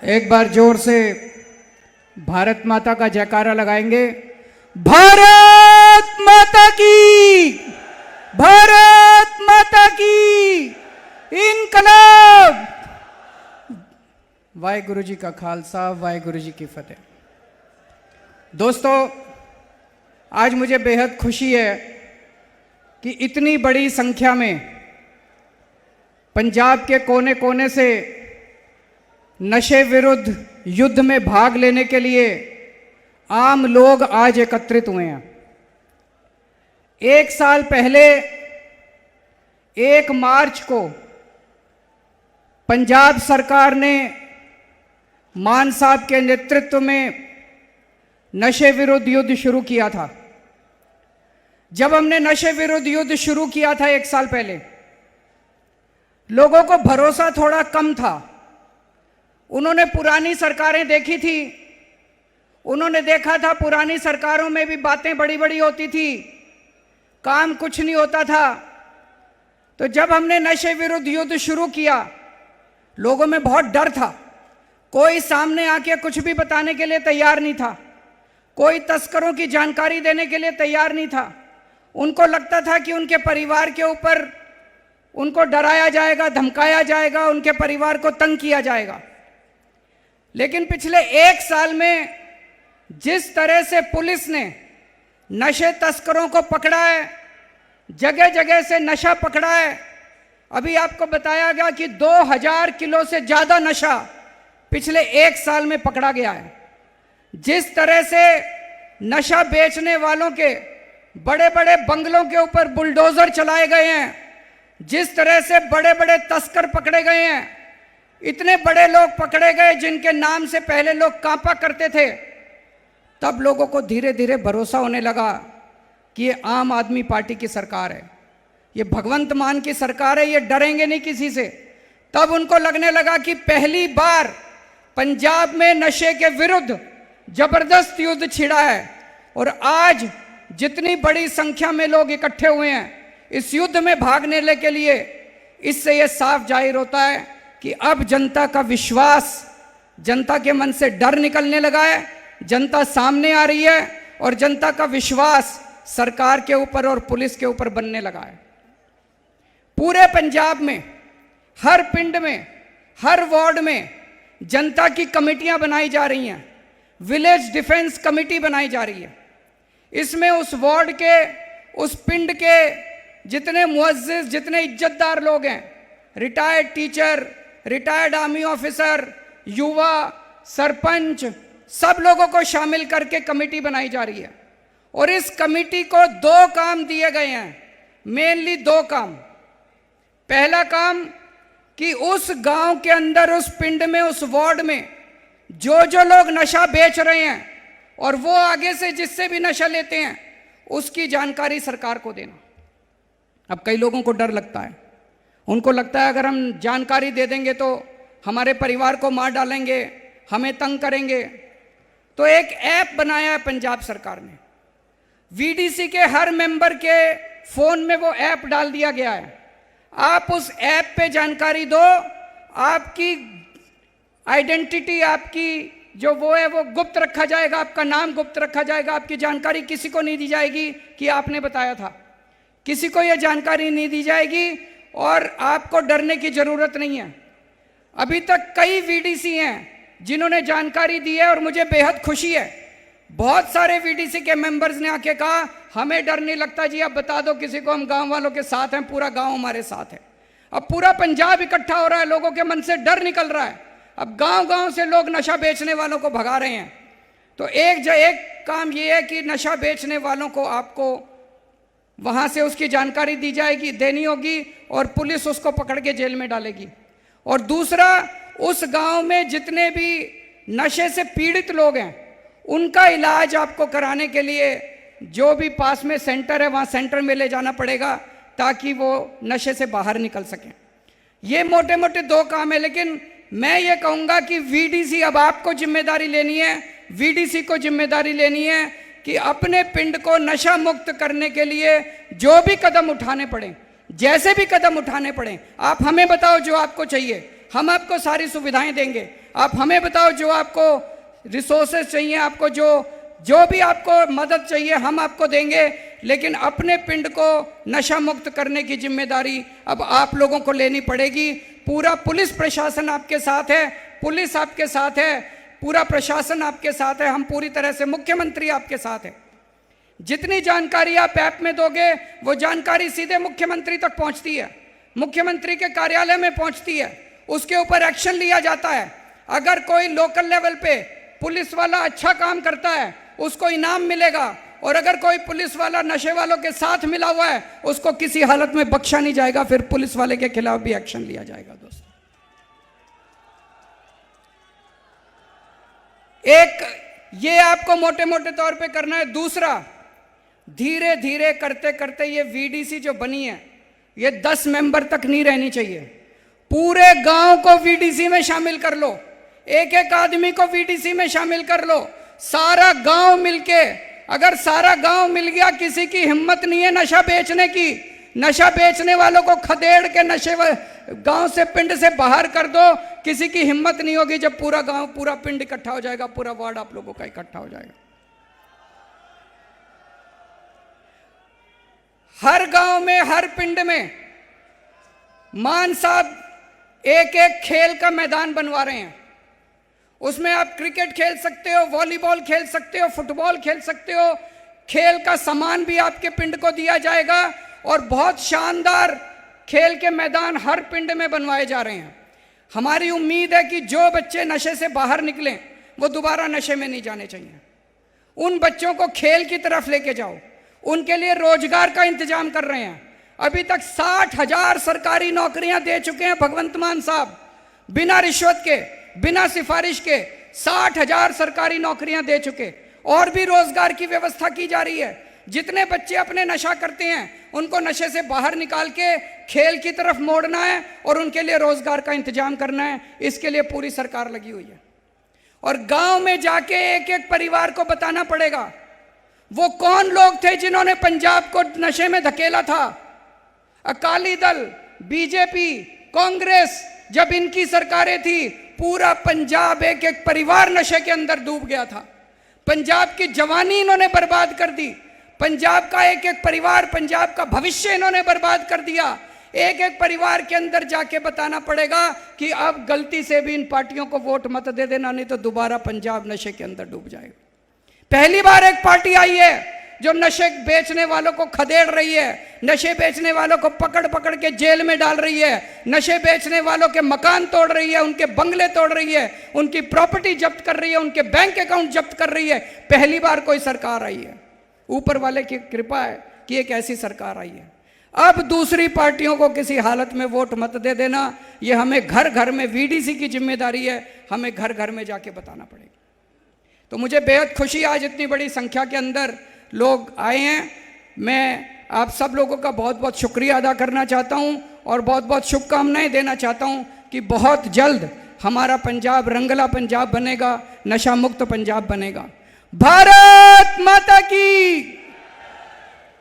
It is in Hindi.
एक बार जोर से भारत माता का जयकारा लगाएंगे। भारत माता की, भारत माता की इनकलाब। वाहेगुरु जी का खालसा, वाहेगुरु जी की फतेह। दोस्तों, आज मुझे बेहद खुशी है कि इतनी बड़ी संख्या में पंजाब के कोने कोने से नशे विरुद्ध युद्ध में भाग लेने के लिए आम लोग आज एकत्रित हुए हैं। एक साल पहले 1 मार्च को पंजाब सरकार ने मान साहब के नेतृत्व में नशे विरुद्ध युद्ध शुरू किया था। जब हमने नशे विरुद्ध युद्ध शुरू किया था 1 साल पहले, लोगों को भरोसा थोड़ा कम था। उन्होंने पुरानी सरकारें देखी थी, उन्होंने देखा था पुरानी सरकारों में भी बातें बड़ी बड़ी होती थी, काम कुछ नहीं होता था। तो जब हमने नशे विरुद्ध युद्ध शुरू किया, लोगों में बहुत डर था। कोई सामने आके कुछ भी बताने के लिए तैयार नहीं था, कोई तस्करों की जानकारी देने के लिए तैयार नहीं था। उनको लगता था कि उनके परिवार के ऊपर उनको डराया जाएगा, धमकाया जाएगा, उनके परिवार को तंग किया जाएगा। लेकिन पिछले 1 साल में जिस तरह से पुलिस ने नशे तस्करों को पकड़ा है, जगह जगह से नशा पकड़ा है। अभी आपको बताया गया कि 2000 किलो से ज्यादा नशा पिछले 1 साल में पकड़ा गया है। जिस तरह से नशा बेचने वालों के बड़े बड़े बंगलों के ऊपर बुलडोजर चलाए गए हैं, जिस तरह से बड़े बड़े तस्कर पकड़े गए हैं, इतने बड़े लोग पकड़े गए जिनके नाम से पहले लोग कांपा करते थे, तब लोगों को धीरे धीरे भरोसा होने लगा कि ये आम आदमी पार्टी की सरकार है, ये भगवंत मान की सरकार है, ये डरेंगे नहीं किसी से। तब उनको लगने लगा कि पहली बार पंजाब में नशे के विरुद्ध जबरदस्त युद्ध छिड़ा है। और आज जितनी बड़ी संख्या में लोग इकट्ठे हुए हैं इस युद्ध में भाग लेने के लिए, इससे यह साफ जाहिर होता है कि अब जनता का विश्वास, जनता के मन से डर निकलने लगा है, जनता सामने आ रही है और जनता का विश्वास सरकार के ऊपर और पुलिस के ऊपर बनने लगा है। पूरे पंजाब में हर पिंड में, हर वार्ड में जनता की कमेटियां बनाई जा रही हैं, विलेज डिफेंस कमेटी बनाई जा रही है। इसमें उस वार्ड के, उस पिंड के जितने मुअज्जिज, जितने इज्जतदार लोग हैं, retired teacher, retired army officer, युवा, सरपंच, सब लोगों को शामिल करके कमेटी बनाई जा रही है। और इस कमेटी को 2 काम दिए गए हैं, मेनली 2 काम। पहला काम कि उस गांव के अंदर, उस पिंड में, उस वार्ड में जो जो लोग नशा बेच रहे हैं और वो आगे से जिससे भी नशा लेते हैं, उसकी जानकारी सरकार को देना। अब कई लोगों को डर लगता है, उनको लगता है अगर हम जानकारी दे देंगे तो हमारे परिवार को मार डालेंगे, हमें तंग करेंगे। तो एक ऐप बनाया है पंजाब सरकार ने, वीडीसी के हर मेंबर के फोन में वो ऐप डाल दिया गया है। आप उस ऐप पे जानकारी दो, आपकी आइडेंटिटी, आपकी जो वो है वो गुप्त रखा जाएगा, आपका नाम गुप्त रखा जाएगा, आपकी जानकारी किसी को नहीं दी जाएगी कि आपने बताया था, किसी को यह जानकारी नहीं दी जाएगी और आपको डरने की जरूरत नहीं है। अभी तक कई वीडीसी हैं जिन्होंने जानकारी दी है और मुझे बेहद खुशी है। बहुत सारे वीडीसी के मेंबर्स ने आके कहा हमें डर नहीं लगता जी, अब बता दो किसी को, हम गांव वालों के साथ हैं, पूरा गांव हमारे साथ है। अब पूरा पंजाब इकट्ठा हो रहा है, लोगों के मन से डर निकल रहा है। अब गांव गांव से लोग नशा बेचने वालों को भगा रहे हैं। तो एक काम ये है कि नशा बेचने वालों को आपको वहां से उसकी जानकारी दी जाएगी, देनी होगी और पुलिस उसको पकड़ के जेल में डालेगी। और दूसरा, उस गांव में जितने भी नशे से पीड़ित लोग हैं उनका इलाज आपको कराने के लिए जो भी पास में सेंटर है वहां सेंटर में ले जाना पड़ेगा ताकि वो नशे से बाहर निकल सकें। ये मोटे मोटे 2 काम है। लेकिन मैं ये कहूँगा कि वीडीसी, अब आपको जिम्मेदारी लेनी है, वीडीसी को जिम्मेदारी लेनी है कि अपने पिंड को नशा मुक्त करने के लिए जो भी कदम उठाने पड़े, जैसे भी कदम उठाने पड़े, आप हमें बताओ जो आपको चाहिए। हम आपको सारी सुविधाएं देंगे। आप हमें बताओ जो आपको रिसोर्सेज चाहिए, आपको जो भी आपको मदद चाहिए हम आपको देंगे, लेकिन अपने पिंड को नशा मुक्त करने की जिम्मेदारी अब आप लोगों को लेनी पड़ेगी। पूरा पुलिस प्रशासन आपके साथ है, पुलिस आपके साथ है, पूरा प्रशासन आपके साथ है, हम पूरी तरह से, मुख्यमंत्री आपके साथ है। जितनी जानकारी आप ऐप में दोगे वो जानकारी सीधे मुख्यमंत्री तक पहुंचती है, मुख्यमंत्री के कार्यालय में पहुंचती है, उसके ऊपर एक्शन लिया जाता है। अगर कोई लोकल लेवल पे पुलिस वाला अच्छा काम करता है उसको इनाम मिलेगा, और अगर कोई पुलिस वाला नशे वालों के साथ मिला हुआ है उसको किसी हालत में बख्शा नहीं जाएगा, फिर पुलिस वाले के खिलाफ भी एक्शन लिया जाएगा। दोस्तों, एक ये आपको मोटे मोटे तौर पे करना है। दूसरा, धीरे धीरे करते करते ये वीडीसी जो बनी है ये 10 मेंबर तक नहीं रहनी चाहिए। पूरे गांव को वीडीसी में शामिल कर लो, एक एक आदमी को वीडीसी में शामिल कर लो, सारा गांव मिलके। अगर सारा गांव मिल गया, किसी की हिम्मत नहीं है नशा बेचने की, नशा बेचने वालों को खदेड़ के नशे गांव से, पिंड से बाहर कर दो, किसी की हिम्मत नहीं होगी। जब पूरा गांव, पूरा पिंड इकट्ठा हो जाएगा, पूरा वार्ड आप लोगों का इकट्ठा हो जाएगा। हर गांव में, हर पिंड में मान साहब एक एक खेल का मैदान बनवा रहे हैं। उसमें आप क्रिकेट खेल सकते हो, वॉलीबॉल खेल सकते हो, फुटबॉल खेल सकते हो। खेल का सामान भी आपके पिंड को दिया जाएगा, और बहुत शानदार खेल के मैदान हर पिंड में बनवाए जा रहे हैं। हमारी उम्मीद है कि जो बच्चे नशे से बाहर निकलें वो दोबारा नशे में नहीं जाने चाहिए। उन बच्चों को खेल की तरफ लेके जाओ, उनके लिए रोजगार का इंतजाम कर रहे हैं। अभी तक 60,000 सरकारी नौकरियां दे चुके हैं भगवंत मान साहब, बिना रिश्वत के, बिना सिफारिश के 60,000 सरकारी नौकरियां दे चुके, और भी रोजगार की व्यवस्था की जा रही है। जितने बच्चे अपने नशा करते हैं उनको नशे से बाहर निकाल के खेल की तरफ मोड़ना है और उनके लिए रोजगार का इंतजाम करना है। इसके लिए पूरी सरकार लगी हुई है। और गांव में जाके एक एक परिवार को बताना पड़ेगा वो कौन लोग थे जिन्होंने पंजाब को नशे में धकेला था। अकाली दल, बीजेपी, कांग्रेस, जब इनकी सरकारें थी पूरा पंजाब, एक एक परिवार नशे के अंदर डूब गया था। पंजाब की जवानी इन्होंने बर्बाद कर दी, पंजाब का एक एक परिवार, पंजाब का भविष्य इन्होंने बर्बाद कर दिया। एक एक परिवार के अंदर जाके बताना पड़ेगा कि अब गलती से भी इन पार्टियों को वोट मत दे देना, नहीं तो दोबारा पंजाब नशे के अंदर डूब जाएगा। पहली बार एक पार्टी आई है जो नशे बेचने वालों को खदेड़ रही है, नशे बेचने वालों को पकड़ पकड़ के जेल में डाल रही है, नशे बेचने वालों के मकान तोड़ रही है, उनके बंगले तोड़ रही है, उनकी प्रॉपर्टी जब्त कर रही है, उनके बैंक अकाउंट जब्त कर रही है। पहली बार कोई सरकार आई है, ऊपर वाले की कृपा है कि एक ऐसी सरकार आई है। अब दूसरी पार्टियों को किसी हालत में वोट मत दे देना, ये हमें घर घर में, वीडीसी की जिम्मेदारी है, हमें घर घर में जाके बताना पड़ेगा। तो मुझे बेहद खुशी, आज इतनी बड़ी संख्या के अंदर लोग आए हैं। मैं आप सब लोगों का बहुत बहुत शुक्रिया अदा करना चाहता हूं और बहुत बहुत शुभकामनाएं देना चाहता हूं कि बहुत जल्द हमारा पंजाब रंगला पंजाब बनेगा, नशा मुक्त पंजाब बनेगा। भारत माता की